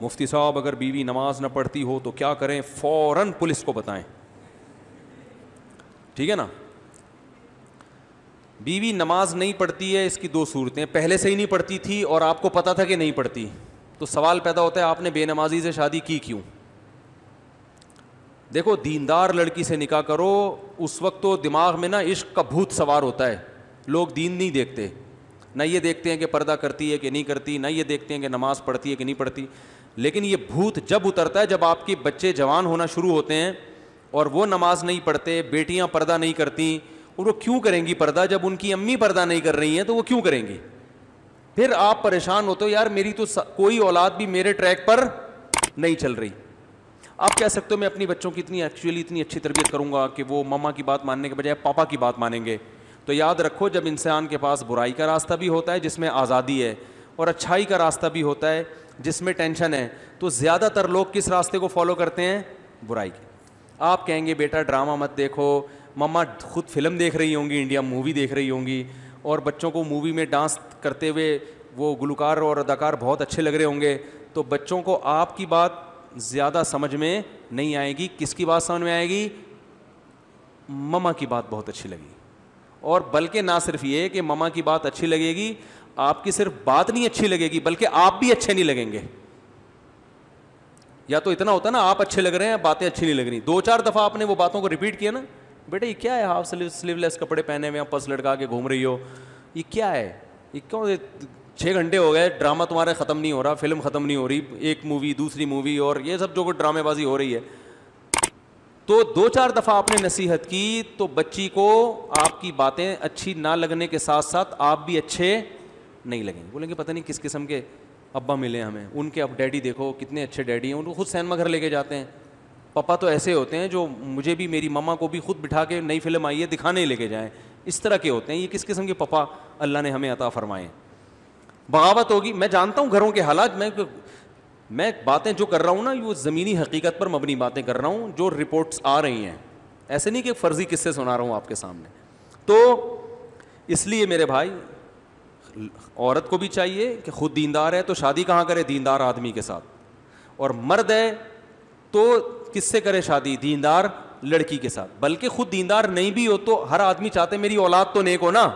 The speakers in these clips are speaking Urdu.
مفتی صاحب اگر بیوی نماز نہ پڑھتی ہو تو کیا کریں؟ فوراً پولیس کو بتائیں. ٹھیک ہے نا. بیوی نماز نہیں پڑھتی ہے، اس کی دو صورتیں، پہلے سے ہی نہیں پڑھتی تھی اور آپ کو پتا تھا کہ نہیں پڑھتی، تو سوال پیدا ہوتا ہے آپ نے بے نمازی سے شادی کی کیوں؟ دیکھو دیندار لڑکی سے نکاح کرو، اس وقت تو دماغ میں نا عشق کا بھوت سوار ہوتا ہے. لوگ دین نہیں دیکھتے، نہ یہ دیکھتے ہیں کہ پردہ کرتی ہے کہ نہیں کرتی، نہ یہ دیکھتے ہیں کہ نماز پڑھتی ہے کہ نہیں پڑھتی. لیکن یہ بھوت جب اترتا ہے جب آپ کے بچے جوان ہونا شروع ہوتے ہیں اور وہ نماز نہیں پڑھتے، بیٹیاں پردہ نہیں کرتی. اور وہ کیوں کریں گی پردہ؟ جب ان کی امی پردہ نہیں کر رہی ہیں تو وہ کیوں کریں گی؟ پھر آپ پریشان ہوتے ہو، یار میری تو کوئی اولاد بھی میرے ٹریک پر نہیں چل رہی. آپ کہہ سکتے ہو میں اپنی بچوں کی اتنی اچھی تربیت کروں گا کہ وہ ماما کی بات ماننے کے بجائے پاپا کی بات مانیں گے. تو یاد رکھو جب انسان کے پاس برائی کا راستہ بھی ہوتا ہے جس میں آزادی ہے اور اچھائی کا راستہ بھی ہوتا ہے جس میں ٹینشن ہے، تو زیادہ تر لوگ کس راستے کو فالو کرتے ہیں؟ برائی کے. آپ کہیں گے بیٹا ڈرامہ مت دیکھو، مما خود فلم دیکھ رہی ہوں گی، انڈیا مووی دیکھ رہی ہوں گی، اور بچوں کو مووی میں ڈانس کرتے ہوئے وہ گلوکار اور اداکار بہت اچھے لگ رہے ہوں گے، تو بچوں کو آپ کی بات زیادہ سمجھ میں نہیں آئے گی. کس کی بات سمجھ میں آئے گی؟ مما کی بات بہت اچھی لگی. اور بلکہ نہ صرف یہ کہ مما کی بات اچھی لگے گی، آپ کی صرف بات نہیں اچھی لگے گی بلکہ آپ بھی اچھے نہیں لگیں گے. یا تو اتنا ہوتا نا آپ اچھے لگ رہے ہیں، باتیں اچھی نہیں لگ رہی، 2-4 دفعہ آپ نے وہ باتوں کو ریپیٹ کیا نا، بیٹا یہ کیا ہے ہاف سلیو لیس کپڑے پہنے ہوئے پرس لٹکا کے گھوم رہی ہو، یہ کیا ہے، یہ کیوں 6 گھنٹے ہو گئے ڈرامہ تمہارے ختم نہیں ہو رہا، فلم ختم نہیں ہو رہی، ایک مووی دوسری مووی اور یہ سب جو ڈرامے بازی ہو رہی ہے. تو 2-4 دفعہ آپ نے نصیحت کی تو بچی کو آپ کی باتیں اچھی نہ لگنے کے ساتھ ساتھ آپ بھی اچھے نہیں لگیں گے. بولیں گے پتہ نہیں کس قسم کے ابا ملے ہمیں، ان کے اب ڈیڈی دیکھو کتنے اچھے ڈیڈی ہیں، ان کو خود سینما گھر لے کے جاتے ہیں. پاپا تو ایسے ہوتے ہیں جو مجھے بھی میری مما کو بھی خود بٹھا کے نئی فلم آئی ہے دکھانے لے کے جائیں، اس طرح کے ہوتے ہیں. یہ کس قسم کے پاپا اللہ نے ہمیں عطا فرمائے. بغاوت ہوگی. میں جانتا ہوں گھروں کے حالات، میں باتیں جو کر رہا ہوں نا وہ زمینی حقیقت پر مبنی باتیں کر رہا ہوں جو رپورٹس آ رہی ہیں، ایسے نہیں کہ فرضی قصے سنا رہا ہوں آپ کے سامنے. تو اس لیے میرے بھائی عورت کو بھی چاہیے کہ خود دیندار ہے تو شادی کہاں کرے؟ دیندار آدمی کے ساتھ. اور مرد ہے تو کس سے کرے شادی؟ دیندار لڑکی کے ساتھ. بلکہ خود دیندار نہیں بھی ہو تو ہر آدمی چاہتے میری اولاد تو نیک ہو نا.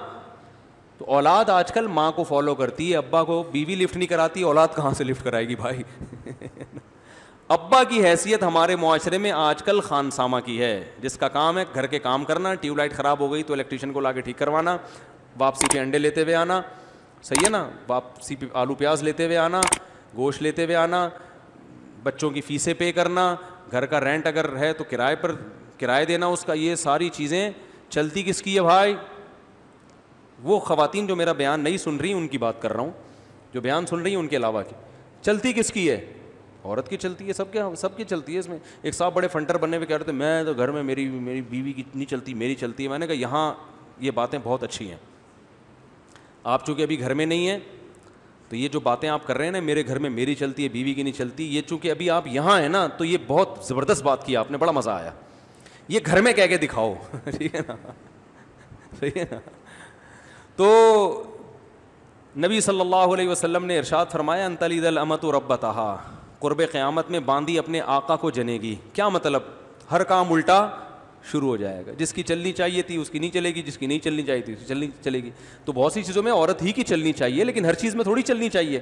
تو اولاد آج کل ماں کو فالو کرتی ہے، ابا کو. بیوی لفٹ نہیں کراتی، اولاد کہاں سے لفٹ کرائے گی بھائی؟ ابا کی حیثیت ہمارے معاشرے میں آج کل خانسامہ کی ہے، جس کا کام ہے گھر کے کام کرنا. ٹیوب لائٹ خراب ہو گئی تو الیکٹریشین کو لا کے ٹھیک کروانا، واپسی پہ انڈے لیتے ہوئے آنا، صحیح ہے نا، واپسی پہ آلو پیاز لیتے ہوئے آنا، گوشت لیتے ہوئے آنا، بچوں کی فیسیں پے کرنا، گھر کا رینٹ اگر ہے تو کرائے پر کرایہ دینا اس کا. یہ ساری چیزیں چلتی کس کی ہے بھائی؟ وہ خواتین جو میرا بیان نہیں سن رہی ان کی بات کر رہا ہوں، جو بیان سن رہی ہیں ان کے علاوہ کی. چلتی کس کی ہے؟ عورت کی چلتی ہے. سب کی چلتی ہے. اس میں ایک صاحب بڑے فنٹر بننے پہ کہہ رہے تھے میں تو گھر میں میری بیوی کی نہیں چلتی، میری چلتی ہے. میں نے کہا یہاں یہ باتیں بہت اچھی ہیں. آپ چونکہ ابھی گھر میں نہیں ہیں تو یہ جو باتیں آپ کر رہے ہیں نا میرے گھر میں میری چلتی ہے بیوی کی نہیں چلتی، یہ چونکہ ابھی آپ یہاں ہیں نا تو یہ بہت زبردست بات کی آپ نے، بڑا مزہ آیا. یہ گھر میں کہہ کے دکھاؤ. ٹھیک ہے نا، صحیح ہے نا. تو نبی صلی اللہ علیہ وسلم نے ارشاد فرمایا ان تلد الامۃ ربتہا، قرب قیامت میں باندی اپنے آقا کو جنے گی. کیا مطلب؟ ہر کام الٹا شروع ہو جائے گا. جس کی چلنی چاہیے تھی اس کی نہیں چلے گی، جس کی نہیں چلنی چاہیے تھی اس کی چلے گی. تو بہت سی چیزوں میں عورت ہی کی چلنی چاہیے لیکن ہر چیز میں تھوڑی چلنی چاہیے.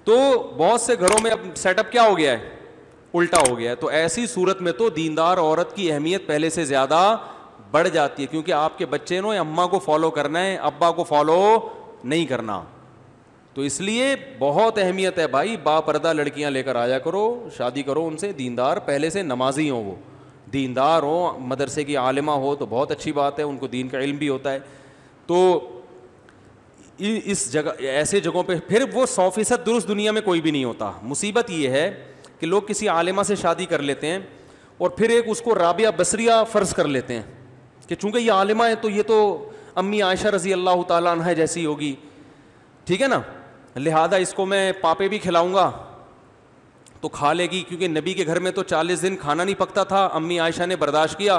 تو بہت سے گھروں میں اب سیٹ اپ کیا ہو گیا ہے؟ الٹا ہو گیا ہے. تو ایسی صورت میں تو دیندار عورت کی اہمیت پہلے سے زیادہ بڑھ جاتی ہے، کیونکہ آپ کے بچے نے اماں کو فالو کرنا ہے، ابا کو فالو نہیں کرنا. تو اس لیے بہت اہمیت ہے بھائی، با پردہ لڑکیاں لے کر آیا کرو، شادی کرو ان سے، دیندار پہلے سے نمازی ہوں، وہ دیندار ہو، مدرسے کی عالمہ ہو تو بہت اچھی بات ہے، ان کو دین کا علم بھی ہوتا ہے. تو اس جگہ ایسے جگہوں پہ پھر وہ 100% درست دنیا میں کوئی بھی نہیں ہوتا. مصیبت یہ ہے کہ لوگ کسی عالمہ سے شادی کر لیتے ہیں اور پھر ایک اس کو رابعہ بصریہ فرض کر لیتے ہیں کہ چونکہ یہ عالمہ ہے تو یہ تو امی عائشہ رضی اللہ تعالیٰ عنہ جیسی ہوگی، ٹھیک ہے نا، لہذا اس کو میں پاپے بھی کھلاؤں گا تو کھا لے گی. کیونکہ نبی کے گھر میں تو 40 دن کھانا نہیں پکتا تھا، امی عائشہ نے برداشت کیا.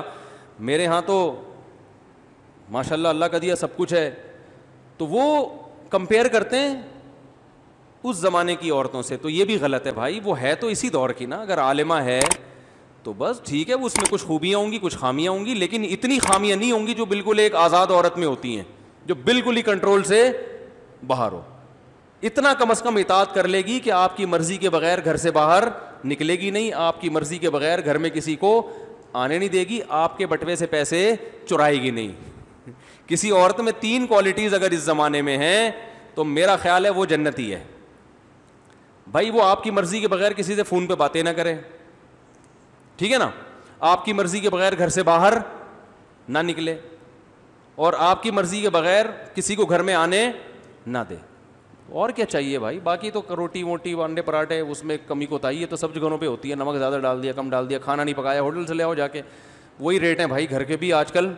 میرے ہاں تو ماشاء اللہ اللہ کا دیا سب کچھ ہے. تو وہ کمپیئر کرتے ہیں اس زمانے کی عورتوں سے. تو یہ بھی غلط ہے بھائی, وہ ہے تو اسی دور کی نا, اگر عالمہ ہے تو بس ٹھیک ہے, وہ اس میں کچھ خوبیاں ہوں گی, کچھ خامیاں ہوں گی, لیکن اتنی خامیاں نہیں ہوں گی جو بالکل ایک آزاد عورت میں ہوتی ہیں, جو بالکل ہی کنٹرول سے باہر ہو. اتنا کم از کم اطاعت کر لے گی کہ آپ کی مرضی کے بغیر گھر سے باہر نکلے گی نہیں, آپ کی مرضی کے بغیر گھر میں کسی کو آنے نہیں دے گی, آپ کے بٹوے سے پیسے چرائے گی نہیں. کسی عورت میں 3 کوالٹیز اگر اس زمانے میں ہیں تو میرا خیال ہے وہ جنتی ہے. بھائی وہ آپ کی مرضی کے بغیر کسی سے فون پہ باتیں نہ کرے, ٹھیک ہے نا, آپ کی مرضی کے بغیر گھر سے باہر نہ نکلے, اور آپ کی مرضی کے بغیر کسی کو گھر میں آنے نہ دے. اور کیا چاہیے بھائی, باقی تو روٹی ووٹی انڈے پراٹھے اس میں کمی کوتاہی ہے تو سب جگہوں پہ ہوتی ہے, نمک زیادہ ڈال دیا کم ڈال دیا, کھانا نہیں پکایا ہوٹل سے لے آؤ جا کے, وہی ریٹ ہیں بھائی گھر کے بھی آج کل.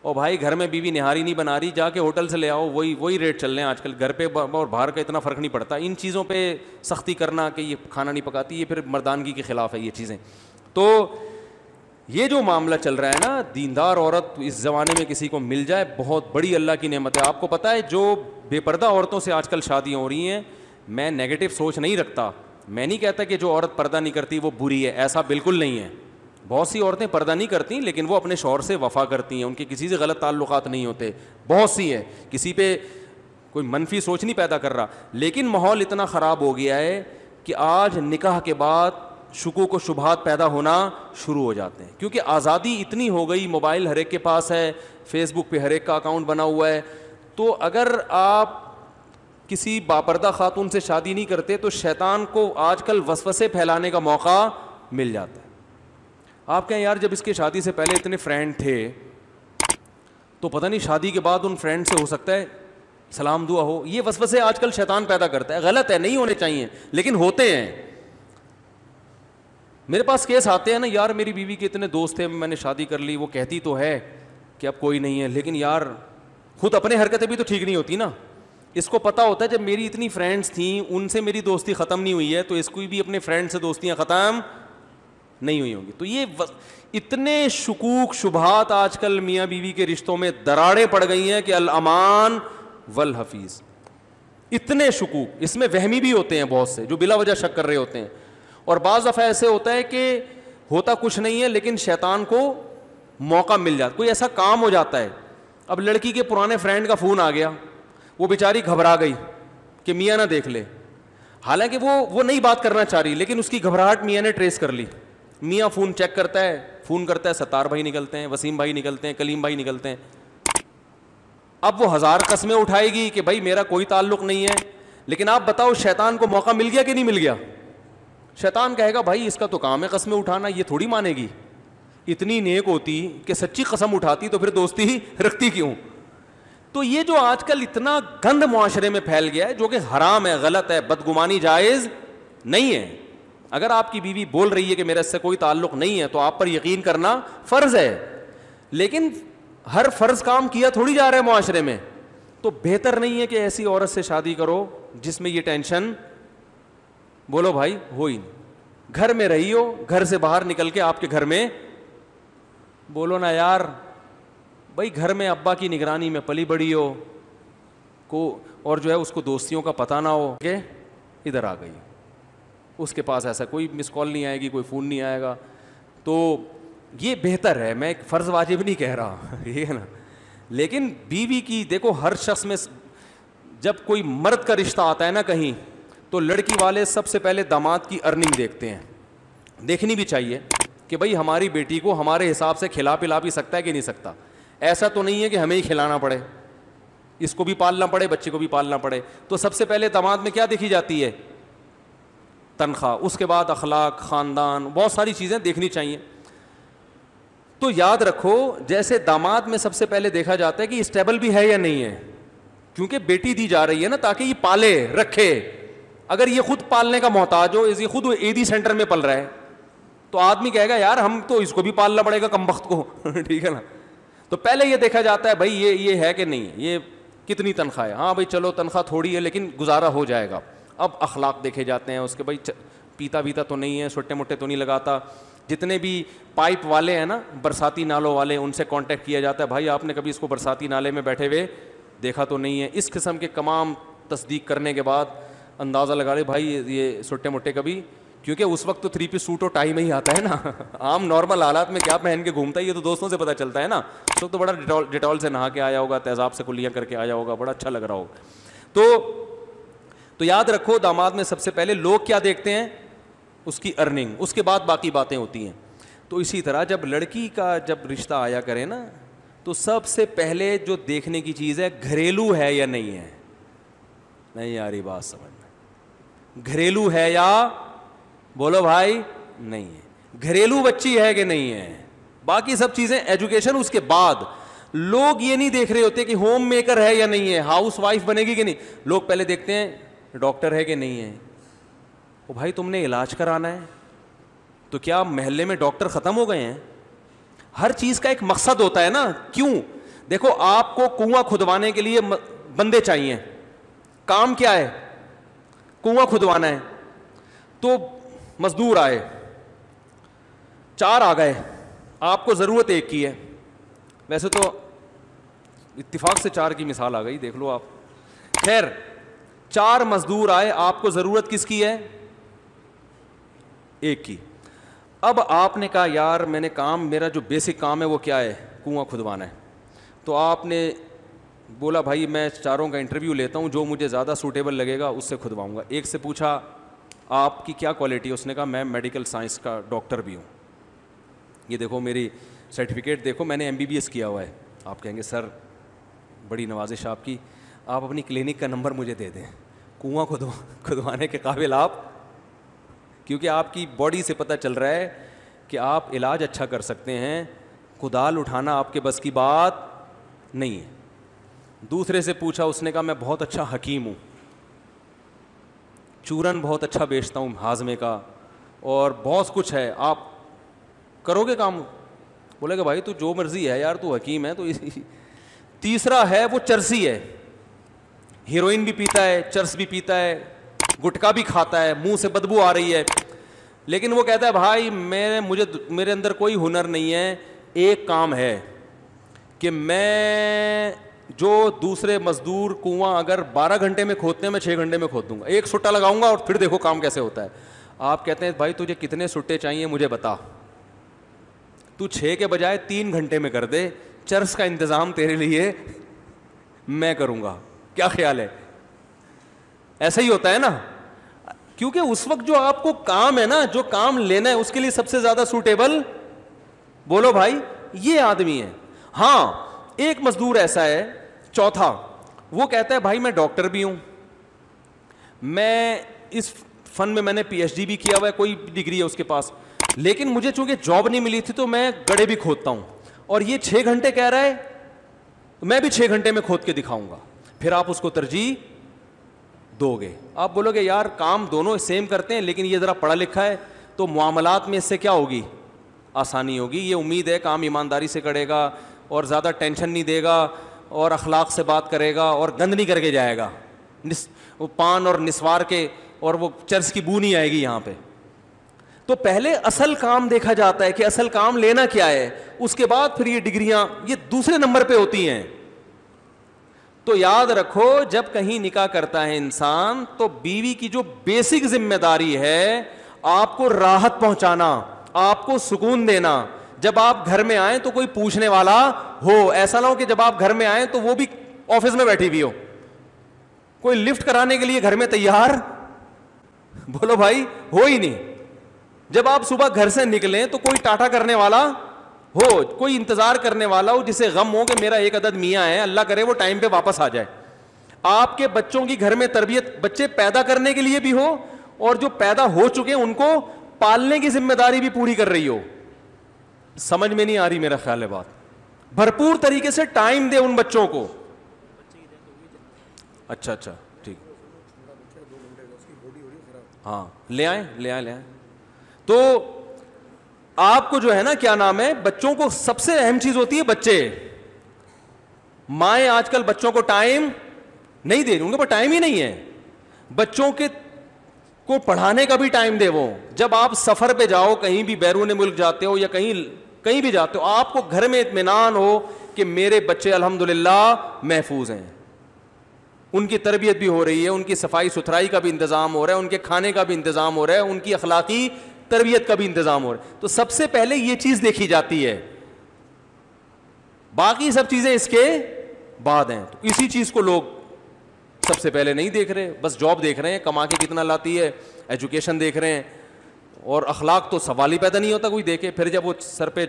اور بھائی گھر میں بیوی نہاری نہیں بنا رہی, جا کے ہوٹل سے لے آؤ, وہی ریٹ چل رہے ہیں آج کل. گھر پہ اور باہر کا اتنا فرق نہیں پڑتا. ان چیزوں پہ سختی کرنا کہ یہ کھانا نہیں پکاتی, یہ پھر مردانگی کے خلاف ہے یہ چیزیں. تو یہ جو معاملہ چل رہا ہے نا, دیندار عورت اس زمانے میں کسی کو مل جائے بہت بڑی اللہ کی نعمت ہے. آپ کو پتہ ہے جو بے پردہ عورتوں سے آج کل شادیاں ہو رہی ہیں, میں نیگیٹو سوچ نہیں رکھتا, میں نہیں کہتا کہ جو عورت پردہ نہیں کرتی وہ بری ہے, ایسا بالکل نہیں ہے. بہت سی عورتیں پردہ نہیں کرتی لیکن وہ اپنے شوہر سے وفا کرتی ہیں, ان کے کسی سے غلط تعلقات نہیں ہوتے, بہت سی ہیں, کسی پہ کوئی منفی سوچ نہیں پیدا کر رہا. لیکن ماحول اتنا خراب ہو گیا ہے کہ آج نکاح کے بعد شکوک و شبہات پیدا ہونا شروع ہو جاتے ہیں, کیونکہ آزادی اتنی ہو گئی, موبائل ہر ایک کے پاس ہے, فیس بک پہ ہر ایک کا اکاؤنٹ بنا ہوا ہے. تو اگر آپ کسی باپردہ خاتون سے شادی نہیں کرتے تو شیطان کو آج کل وسوسے پھیلانے کا موقع مل جاتا ہے. آپ کہیں یار جب اس کی شادی سے پہلے اتنے فرینڈ تھے تو پتہ نہیں شادی کے بعد ان فرینڈ سے ہو سکتا ہے سلام دعا ہو. یہ وسوسے آج کل شیطان پیدا کرتا ہے, غلط ہے, نہیں ہونے چاہیے لیکن ہوتے ہیں. میرے پاس کیس آتے ہیں نا, یار میری بیوی کے اتنے دوست تھے, میں نے شادی کر لی, وہ کہتی تو ہے کہ اب کوئی نہیں ہے, لیکن یار خود اپنے حرکتیں بھی تو ٹھیک نہیں ہوتی نا. اس کو پتہ ہوتا ہے جب میری اتنی فرینڈس تھیں ان سے میری دوستی ختم نہیں ہوئی ہے تو اس کو بھی اپنے فرینڈ سے دوستیاں ختم نہیں ہوئی ہوں گی. تو یہ اتنے شکوک شبہات آج کل میاں بیوی کے رشتوں میں دراڑیں پڑ گئی ہیں کہ الامان والحفیظ. اتنے شکوک, اس میں وہمی بھی ہوتے ہیں بہت سے جو بلا وجہ شک کر رہے ہوتے ہیں, اور بعض دفعہ ایسے ہوتا ہے کہ ہوتا کچھ نہیں ہے لیکن شیطان کو موقع مل جاتا, کوئی ایسا کام ہو جاتا ہے. اب لڑکی کے پرانے فرینڈ کا فون آ گیا, وہ بیچاری گھبرا گئی کہ میاں نہ دیکھ لے, حالانکہ وہ نہیں بات کرنا چاہ رہی, لیکن اس کی گھبراہٹ میاں نے ٹریس کر لی. میاں فون چیک کرتا ہے, فون کرتا ہے, ستار بھائی نکلتے ہیں, وسیم بھائی نکلتے ہیں, کلیم بھائی نکلتے ہیں. اب وہ 1000 قسمیں اٹھائے گی کہ بھائی میرا کوئی تعلق نہیں ہے, لیکن آپ بتاؤ شیطان کو موقع مل گیا کہ نہیں مل گیا؟ شیطان کہے گا بھائی اس کا تو کام ہے قسمیں اٹھانا, یہ تھوڑی مانے گی, اتنی نیک ہوتی کہ سچی قسم اٹھاتی تو پھر دوستی ہی رکھتی کیوں. تو یہ جو آج کل اتنا گند معاشرے میں پھیل گیا ہے جو کہ حرام ہے, غلط ہے, بدگمانی جائز نہیں ہے. اگر آپ کی بیوی بول رہی ہے کہ میرا اس سے کوئی تعلق نہیں ہے تو آپ پر یقین کرنا فرض ہے, لیکن ہر فرض کام کیا تھوڑی جا رہا ہے معاشرے میں. تو بہتر نہیں ہے کہ ایسی عورت سے شادی کرو جس میں یہ ٹینشن, بولو بھائی, ہو ہی نہیں. گھر میں رہی ہو, گھر سے باہر نکل کے آپ کے گھر میں بولو نا یار بھائی گھر میں ابا کی نگرانی میں پلی بڑی ہو کو, اور جو ہے اس کو دوستیوں کا پتہ نہ ہو کہ ادھر آ گئی, اس کے پاس ایسا کوئی مس کال نہیں آئے گی, کوئی فون نہیں آئے گا. تو یہ بہتر ہے, میں ایک فرض واجب نہیں کہہ رہا, ٹھیک ہے نا, لیکن بیوی کی دیکھو ہر شخص میں جب کوئی مرد کا رشتہ آتا ہے نا کہیں تو لڑکی والے سب سے پہلے داماد کی ارننگ دیکھتے ہیں, دیکھنی بھی چاہیے کہ بھائی ہماری بیٹی کو ہمارے حساب سے کھلا پلا بھی سکتا ہے کہ نہیں سکتا. ایسا تو نہیں ہے کہ ہمیں ہی کھلانا پڑے, اس کو بھی پالنا پڑے, بچے کو بھی پالنا پڑے. تو سب سے پہلے داماد میں کیا دیکھی جاتی ہے؟ تنخواہ, اس کے بعد اخلاق, خاندان, بہت ساری چیزیں دیکھنی چاہیے. تو یاد رکھو جیسے داماد میں سب سے پہلے دیکھا جاتا ہے کہ اسٹیبل بھی ہے یا نہیں ہے, کیونکہ بیٹی دی جا رہی ہے نا تاکہ یہ پالے رکھے. اگر یہ خود پالنے کا محتاج ہو, یہ خود ایدی سینٹر میں پل رہا ہے تو آدمی کہے گا یار ہم تو اس کو بھی پالنا پڑے گا کمبخت کو, ٹھیک ہے نا. تو پہلے یہ دیکھا جاتا ہے بھائی یہ ہے کہ نہیں, یہ کتنی تنخواہ ہے, ہاں بھائی چلو تنخواہ تھوڑی ہے لیکن گزارا ہو جائے گا. اب اخلاق دیکھے جاتے ہیں اس کے, بھائی پیتا ویتا تو نہیں ہے, چھوٹے موٹے تو نہیں لگاتا. جتنے بھی پائپ والے ہیں نا, برساتی نالوں والے, ان سے کانٹیکٹ کیا جاتا ہے, بھائی آپ نے کبھی اس کو برساتی نالے میں بیٹھے ہوئے دیکھا تو نہیں ہے. اس قسم کے تمام تصدیق کرنے کے بعد اندازہ لگا لے بھائی یہ سٹے مٹے کبھی, کیونکہ اس وقت تو 3 پیس سوٹ اور ٹائی میں ہی آتا ہے نا, عام نارمل حالات میں کیا پہن کے گھومتا ہے یہ تو دوستوں سے پتہ چلتا ہے نا. اس وقت تو بڑا ڈیٹول سے نہا کے آیا ہوگا, تیزاب سے کلیاں کر کے آیا ہوگا, بڑا اچھا لگ رہا ہوگا. تو یاد رکھو داماد میں سب سے پہلے لوگ کیا دیکھتے ہیں, اس کی ارننگ, اس کے بعد باقی باتیں ہوتی ہیں. تو اسی طرح جب لڑکی کا جب رشتہ آیا کرے نا, تو سب سے پہلے جو دیکھنے کی چیز ہے گھریلو ہے یا نہیں ہے. نہیں آ رہی بات سمجھ میں, گھریلو ہے یا بولو بھائی نہیں ہے, گھریلو بچی ہے کہ نہیں ہے, باقی سب چیزیں ایجوکیشن اس کے بعد. لوگ یہ نہیں دیکھ رہے ہوتے کہ ہوم میکر ہے یا نہیں ہے, ہاؤس وائف بنے گی کہ نہیں, لوگ پہلے دیکھتے ہیں ڈاکٹر ہے کہ نہیں ہے. او بھائی تم نے علاج کرانا ہے تو کیا محلے میں ڈاکٹر ختم ہو گئے ہیں؟ ہر چیز کا ایک مقصد ہوتا ہے نا. کیوں؟ دیکھو آپ کو کنواں کھدوانے کے لیے بندے چاہیے, کام کیا ہے؟ کنواں کھدوانا ہے. تو مزدور آئے, 4 آ گئے, آپ کو ضرورت 1 کی ہے. ویسے تو اتفاق سے 4 کی مثال آ گئی, دیکھ لو آپ. خیر 4 مزدور آئے, آپ کو ضرورت کس کی ہے؟ 1 کی. اب آپ نے کہا یار میں نے کام, میرا جو بیسک کام ہے وہ کیا ہے؟ کنواں کھدوانا ہے. تو آپ نے بولا بھائی میں 4 کا انٹرویو لیتا ہوں, جو مجھے زیادہ سوٹیبل لگے گا اس سے کھدواؤں گا. ایک سے پوچھا آپ کی کیا کوالٹی ہے؟ اس نے کہا میں میڈیکل سائنس کا ڈاکٹر بھی ہوں, یہ دیکھو میری سرٹیفکیٹ دیکھو, میں نے MBBS کیا ہوا ہے. آپ کہیں گے سر بڑی نوازش آپ کی, آپ اپنی کلینک کا نمبر مجھے دے دیں, کنواں کھدوانے کے قابل آپ, کیونکہ آپ کی باڈی سے پتہ چل رہا ہے کہ آپ علاج اچھا کر سکتے ہیں, کدال اٹھانا آپ کے بس کی بات نہیں ہے. دوسرے سے پوچھا, اس نے کہا میں بہت اچھا حکیم ہوں, چورن بہت اچھا بیچتا ہوں ہاضمے کا, اور بہت کچھ ہے, آپ کرو گے کام؟ بولے کہ بھائی تو جو مرضی ہے یار, تو حکیم ہے تو. تیسرا ہے وہ چرسی ہے, ہیروئن بھی پیتا ہے, چرس بھی پیتا ہے, گٹکا بھی کھاتا ہے, منہ سے بدبو آ رہی ہے, لیکن وہ کہتا ہے بھائی میرے اندر کوئی ہنر نہیں ہے, ایک کام ہے کہ میں جو دوسرے مزدور کنواں اگر 12 گھنٹے میں کھودتے ہیں میں 6 گھنٹے میں کھود دوں گا, 1 سٹا لگاؤں گا اور پھر دیکھو کام کیسے ہوتا ہے. آپ کہتے ہیں بھائی تجھے کتنے سٹے چاہیے مجھے بتا, تو 6 کے بجائے 3 گھنٹے میں کر دے, چرس کا انتظام تیرے لیے میں کروں گا, کیا خیال ہے؟ ایسا ہی ہوتا ہے نا, کیونکہ اس وقت جو آپ کو کام ہے نا, جو کام لینا ہے اس کے لیے سب سے زیادہ سوٹیبل بولو بھائی یہ آدمی ہے. ہاں ایک مزدور ایسا ہے, چوتھا, وہ کہتا ہے بھائی میں ڈاکٹر بھی ہوں, میں اس فن میں نے PhD بھی کیا ہوا ہے, کوئی ڈگری ہے اس کے پاس, لیکن مجھے چونکہ جاب نہیں ملی تھی تو میں گڑھے بھی کھودتا ہوں, اور یہ 6 گھنٹے کہہ رہا ہے, میں بھی 6 گھنٹے میں کھود کے دکھاؤں گا. پھر آپ اس کو ترجیح دو گے. آپ بولو گے یار کام دونوں سیم کرتے ہیں, لیکن یہ ذرا پڑھا لکھا ہے تو معاملات میں اس سے کیا ہوگی؟ آسانی ہوگی. یہ امید ہے کام ایمانداری سے کرے گا اور زیادہ ٹینشن نہیں دے گا اور اخلاق سے بات کرے گا اور گند نہیں کر کے جائے گا, وہ پان اور نسوار کے اور وہ چرس کی بو نہیں آئے گی یہاں پہ. تو پہلے اصل کام دیکھا جاتا ہے کہ اصل کام لینا کیا ہے, اس کے بعد پھر یہ ڈگریاں یہ دوسرے نمبر پہ ہوتی ہیں. تو یاد رکھو جب کہیں نکاح کرتا ہے انسان تو بیوی کی جو بیسک ذمہ داری ہے آپ کو راحت پہنچانا, آپ کو سکون دینا. جب آپ گھر میں آئیں تو کوئی پوچھنے والا ہو, ایسا نہ ہو کہ جب آپ گھر میں آئیں تو وہ بھی آفس میں بیٹھی ہوئی ہو, کوئی لفٹ کرانے کے لیے گھر میں تیار بولو بھائی ہو ہی نہیں. جب آپ صبح گھر سے نکلیں تو کوئی ٹاٹا کرنے والا ہو, کوئی انتظار کرنے والا ہو جسے غم ہو کہ میرا 1 عدد میاں ہے, اللہ کرے وہ ٹائم پہ واپس آ جائے. آپ کے بچوں کی گھر میں تربیت بچے پیدا کرنے کے لیے بھی ہو, اور جو پیدا ہو چکے ان کو پالنے کی ذمہ داری بھی پوری کر رہی ہو. سمجھ میں نہیں آ رہی میرا خیال ہے بات. بھرپور طریقے سے ٹائم دے ان بچوں کو. اچھا ٹھیک, ہاں لے آئیں. تو آپ کو جو ہے نا کیا نام ہے, بچوں کو سب سے اہم چیز ہوتی ہے بچے. مائیں آج کل بچوں کو ٹائم نہیں دے رہی, ان کے پاس ٹائم ہی نہیں ہے. بچوں کے کو پڑھانے کا بھی ٹائم دے. وہ جب آپ سفر پہ جاؤ, کہیں بھی بیرون ملک جاتے ہو یا کہیں بھی جاتے ہو, آپ کو گھر میں اطمینان ہو کہ میرے بچے الحمدللہ محفوظ ہیں. ان کی تربیت بھی ہو رہی ہے, ان کی صفائی ستھرائی کا بھی انتظام ہو رہا ہے, ان کے کھانے کا بھی انتظام ہو رہا ہے, ان کی اخلاقی تربیت کا بھی انتظام ہو رہا ہے. تو سب سے پہلے یہ چیز دیکھی جاتی ہے, باقی سب چیزیں اس کے بعد ہیں. تو اسی چیز کو لوگ سب سے پہلے نہیں دیکھ رہے, بس جاب دیکھ رہے ہیں, کما کے کتنا لاتی ہے, ایجوکیشن دیکھ رہے ہیں, اور اخلاق تو سوال ہی پیدا نہیں ہوتا کوئی دیکھے. پھر جب وہ سر پہ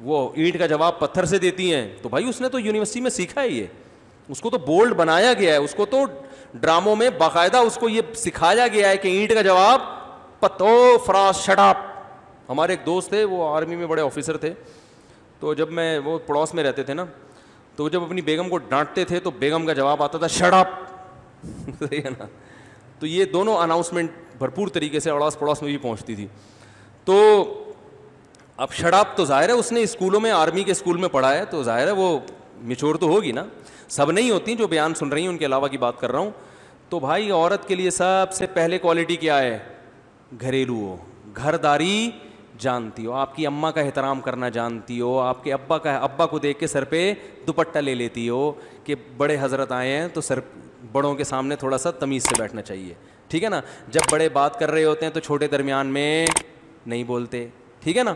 وہ اینٹ کا جواب پتھر سے دیتی ہیں تو بھائی اس نے تو یونیورسٹی میں سیکھا ہے, یہ اس کو تو بولڈ بنایا گیا ہے, اس کو تو ڈراموں میں باقاعدہ اس کو یہ سکھایا گیا ہے کہ اینٹ کا جواب فراس شٹ اپ. ہمارے ایک دوست تھے, وہ آرمی میں بڑے آفیسر تھے, تو جب میں وہ پڑوس میں رہتے تھے نا, تو جب اپنی بیگم کو ڈانٹتے تھے تو بیگم کا جواب آتا تھا شٹ اپ. صحیح ہے نا. تو یہ دونوں اناؤنسمنٹ بھرپور طریقے سے اڑاس پڑوس میں بھی پہنچتی تھی. تو اب شٹ اپ تو ظاہر ہے اس نے اسکولوں میں, آرمی کے اسکول میں پڑھا ہے, تو ظاہر ہے وہ میچور تو ہوگی نا. سب نہیں ہوتی جو بیان سن رہی ہیں, ان کے علاوہ کی بات کر رہا ہوں. تو بھائی عورت کے لیے سب سے پہلے کوالٹی کیا ہے؟ گھریلو ہو, گھرداری جانتی ہو, آپ کی اماں کا احترام کرنا جانتی ہو, آپ کے ابا کو دیکھ کے سر پہ دوپٹہ لے لیتی ہو کہ بڑے حضرت آئے ہیں تو سر بڑوں کے سامنے تھوڑا سا تمیز سے بیٹھنا چاہیے, ٹھیک ہے نا. جب بڑے بات کر رہے ہوتے ہیں تو چھوٹے درمیان میں نہیں بولتے, ٹھیک ہے نا.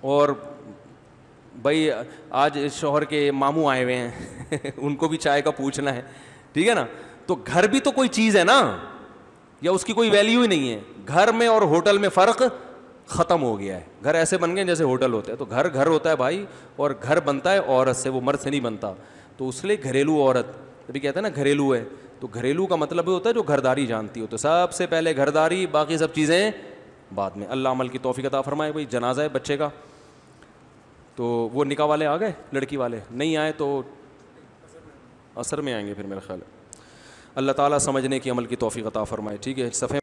اور بھائی آج شوہر کے ماموں آئے ہوئے ہیں ان کو بھی چائے کا پوچھنا ہے, ٹھیک ہے نا. تو گھر بھی تو کوئی چیز ہے نا, یا اس کی کوئی ویلیو ہی نہیں ہے. گھر میں اور ہوٹل میں فرق ختم ہو گیا ہے. گھر ایسے بن گئے جیسے ہوٹل ہوتے ہیں. تو گھر گھر ہوتا ہے بھائی, اور گھر بنتا ہے عورت سے, وہ مرد سے نہیں بنتا. تو اس لیے گھریلو عورت ابھی کہتے ہیں نا گھریلو ہے, تو گھریلو کا مطلب یہ ہوتا ہے جو گھرداری جانتی ہو. تو سب سے پہلے گھرداری, باقی سب چیزیں بعد میں. اللہ عمل کی توفیق عطا فرمائے. بھائی جنازہ ہے بچے کا, تو وہ نکاح والے آ گئے, لڑکی والے نہیں آئے تو عصر میں آئیں گے پھر میرا خیال ہے. اللہ تعالیٰ سمجھنے کی عمل کی توفیق عطا فرمائے. ٹھیک ہے, صفحے